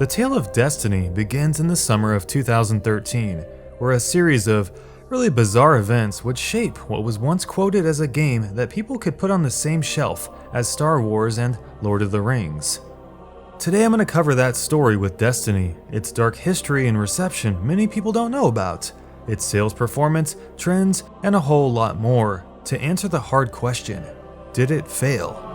The tale of Destiny begins in the summer of 2013, where a series of really bizarre events would shape what was once quoted as a game that people could put on the same shelf as Star Wars and Lord of the Rings. Today I'm going to cover that story with Destiny, its dark history and reception many people don't know about, its sales performance, trends, and a whole lot more, to answer the hard question: did it fail?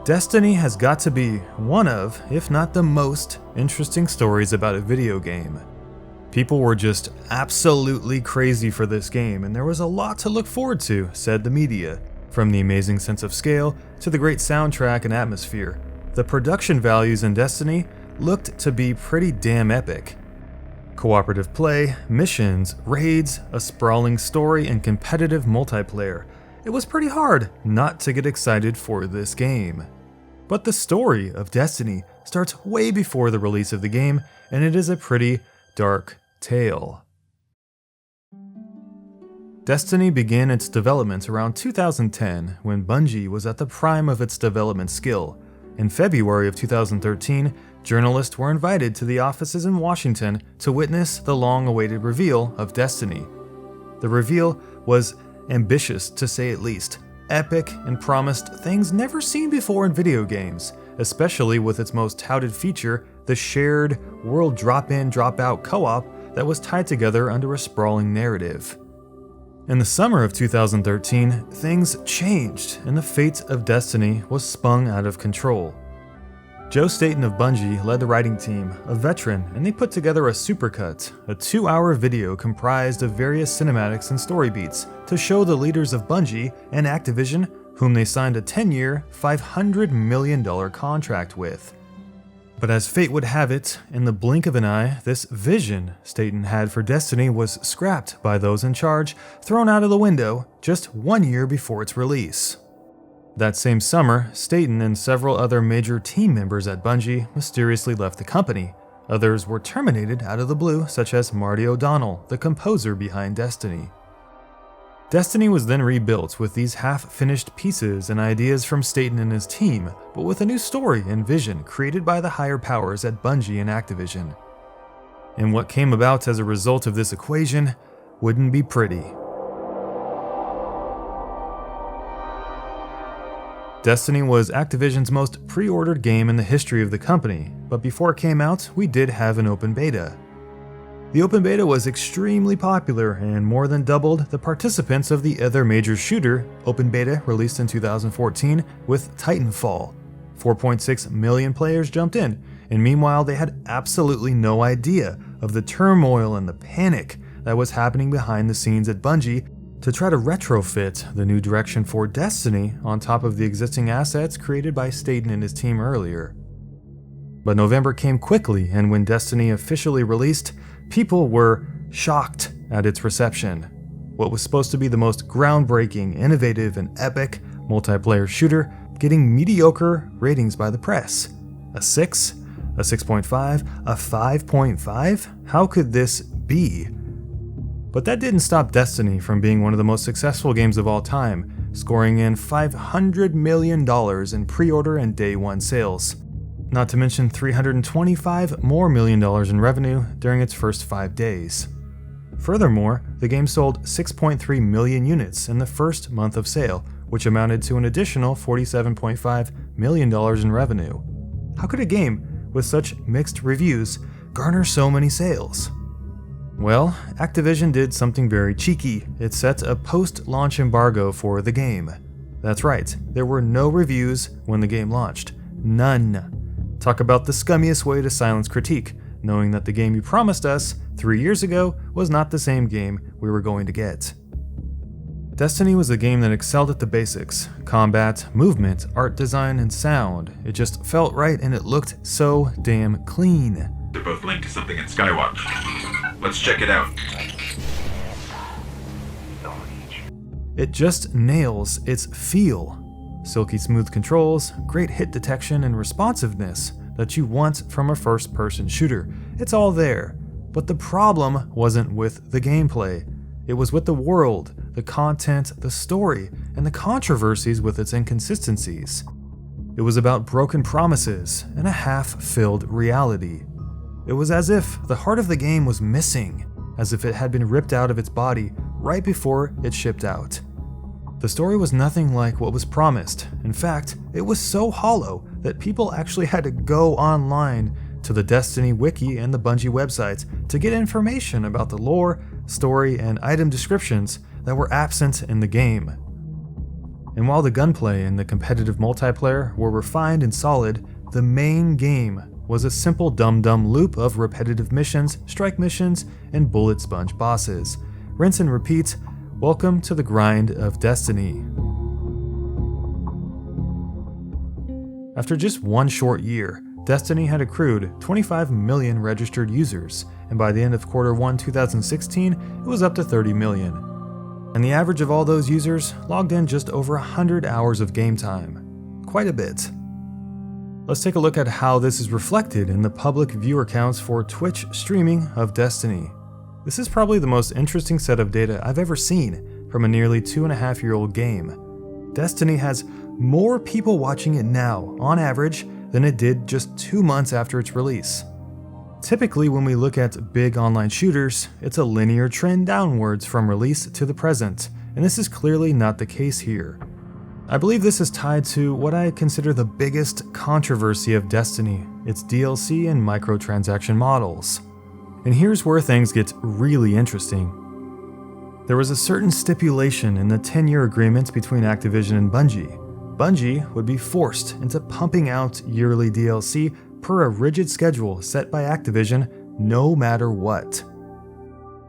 Destiny has got to be one of, if not the most, interesting stories about a video game. People were just absolutely crazy for this game, and there was a lot to look forward to, said the media. From the amazing sense of scale to the great soundtrack and atmosphere, the production values in Destiny looked to be pretty damn epic. Cooperative play, missions, raids, a sprawling story, and competitive multiplayer. It was pretty hard not to get excited for this game. But the story of Destiny starts way before the release of the game, and it is a pretty dark tale. Destiny began its development around 2010 when Bungie was at the prime of its development skill. In February of 2013, journalists were invited to the offices in Washington to witness the long-awaited reveal of Destiny. The reveal was ambitious, to say at least, epic, and promised things never seen before in video games, especially with its most touted feature, the shared world drop-in, drop-out co-op that was tied together under a sprawling narrative. In the summer of 2013, things changed, and the fate of Destiny was spun out of control. Joe Staten of Bungie led the writing team, a veteran, and they put together a supercut, a 2-hour video comprised of various cinematics and story beats to show the leaders of Bungie and Activision, whom they signed a 10-year, $500 million contract with. But as fate would have it, in the blink of an eye, this vision Staten had for Destiny was scrapped by those in charge, thrown out of the window just 1 year before its release. That same summer, Staten and several other major team members at Bungie mysteriously left the company. Others were terminated out of the blue, such as Marty O'Donnell, the composer behind Destiny. Destiny was then rebuilt with these half-finished pieces and ideas from Staten and his team, but with a new story and vision created by the higher powers at Bungie and Activision. And what came about as a result of this equation wouldn't be pretty. Destiny was Activision's most pre-ordered game in the history of the company, but before it came out, we did have an open beta. The open beta was extremely popular and more than doubled the participants of the other major shooter open beta released in 2014 with Titanfall. 4.6 million players jumped in, and meanwhile they had absolutely no idea of the turmoil and the panic that was happening behind the scenes at Bungie to try to retrofit the new direction for Destiny on top of the existing assets created by Staten and his team earlier. But November came quickly, and when Destiny officially released, people were shocked at its reception. What was supposed to be the most groundbreaking, innovative, and epic multiplayer shooter getting mediocre ratings by the press. A 6? A 6.5? A 5.5? How could this be? But that didn't stop Destiny from being one of the most successful games of all time, scoring in $500 million in pre-order and day one sales. Not to mention $325 million in revenue during its first 5 days. Furthermore, the game sold 6.3 million units in the first month of sale, which amounted to an additional $47.5 million in revenue. How could a game with such mixed reviews garner so many sales? Well, Activision did something very cheeky. It set a post-launch embargo for the game. That's right, there were no reviews when the game launched. None. Talk about the scummiest way to silence critique, knowing that the game you promised us 3 years ago was not the same game we were going to get. Destiny was a game that excelled at the basics: combat, movement, art design, and sound. It just felt right and it looked so damn clean. They're both linked to something in Skywatch. Let's check it out. It just nails its feel. Silky smooth controls, great hit detection, and responsiveness that you want from a first-person shooter. It's all there. But the problem wasn't with the gameplay. It was with the world, the content, the story, and the controversies with its inconsistencies. It was about broken promises and a half-filled reality. It was as if the heart of the game was missing, as if it had been ripped out of its body right before it shipped out. The story was nothing like what was promised. In fact, it was so hollow that people actually had to go online to the Destiny wiki and the Bungie websites to get information about the lore, story, and item descriptions that were absent in the game. And while the gunplay and the competitive multiplayer were refined and solid, the main game was a simple dum-dum loop of repetitive missions, strike missions, and bullet sponge bosses. Rinse and repeat. Welcome to the grind of Destiny. After just one short year, Destiny had accrued 25 million registered users, and by the end of Q1 2016, it was up to 30 million. And the average of all those users logged in just over 100 hours of game time. Quite a bit. Let's take a look at how this is reflected in the public viewer counts for Twitch streaming of Destiny. This is probably the most interesting set of data I've ever seen from a nearly 2.5-year-old game. Destiny has more people watching it now, on average, than it did just 2 months after its release. Typically, when we look at big online shooters, it's a linear trend downwards from release to the present, and this is clearly not the case here. I believe this is tied to what I consider the biggest controversy of Destiny, its DLC and microtransaction models. And here's where things get really interesting. There was a certain stipulation in the 10-year agreement between Activision and Bungie. Bungie would be forced into pumping out yearly DLC per a rigid schedule set by Activision, no matter what.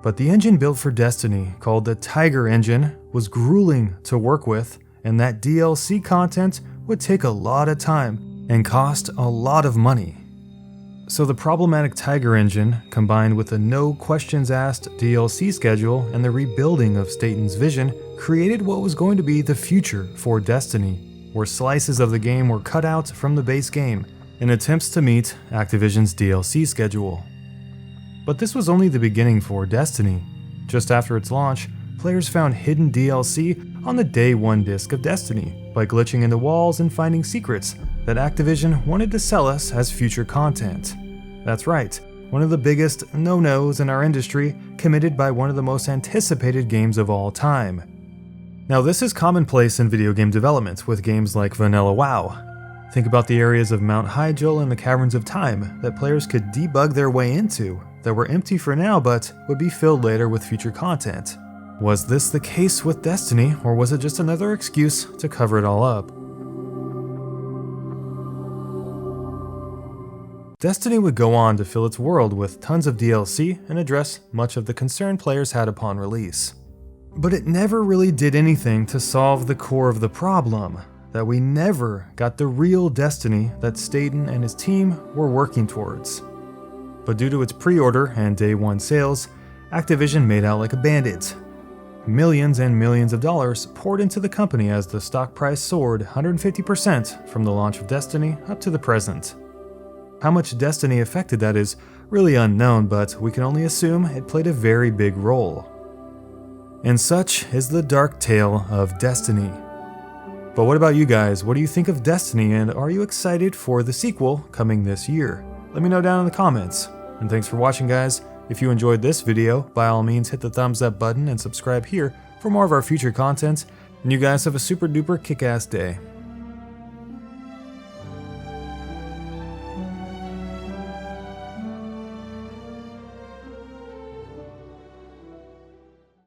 But the engine built for Destiny, called the Tiger engine, was grueling to work with, and that DLC content would take a lot of time and cost a lot of money. So the problematic Tiger engine, combined with the no questions asked DLC schedule and the rebuilding of Staten's vision, created what was going to be the future for Destiny, where slices of the game were cut out from the base game in attempts to meet Activision's DLC schedule. But this was only the beginning for Destiny. Just after its launch, players found hidden DLC on the day one disc of Destiny by glitching into walls and finding secrets that Activision wanted to sell us as future content. That's right, one of the biggest no-nos in our industry, committed by one of the most anticipated games of all time. Now, this is commonplace in video game development with games like Vanilla WoW. Think about the areas of Mount Hyjal and the Caverns of Time that players could debug their way into, that were empty for now but would be filled later with future content. Was this the case with Destiny, or was it just another excuse to cover it all up? Destiny would go on to fill its world with tons of DLC and address much of the concern players had upon release. But it never really did anything to solve the core of the problem, that we never got the real Destiny that Staten and his team were working towards. But due to its pre-order and day one sales, Activision made out like a bandit. Millions and millions of dollars poured into the company as the stock price soared 150% from the launch of Destiny up to the present. How much Destiny affected that is really unknown, but we can only assume it played a very big role. And such is the dark tale of Destiny. But what about you guys? What do you think of Destiny, and are you excited for the sequel coming this year? Let me know down in the comments. And thanks for watching, guys. If you enjoyed this video, by all means hit the thumbs up button and subscribe here for more of our future content. And you guys have a super duper kick-ass day.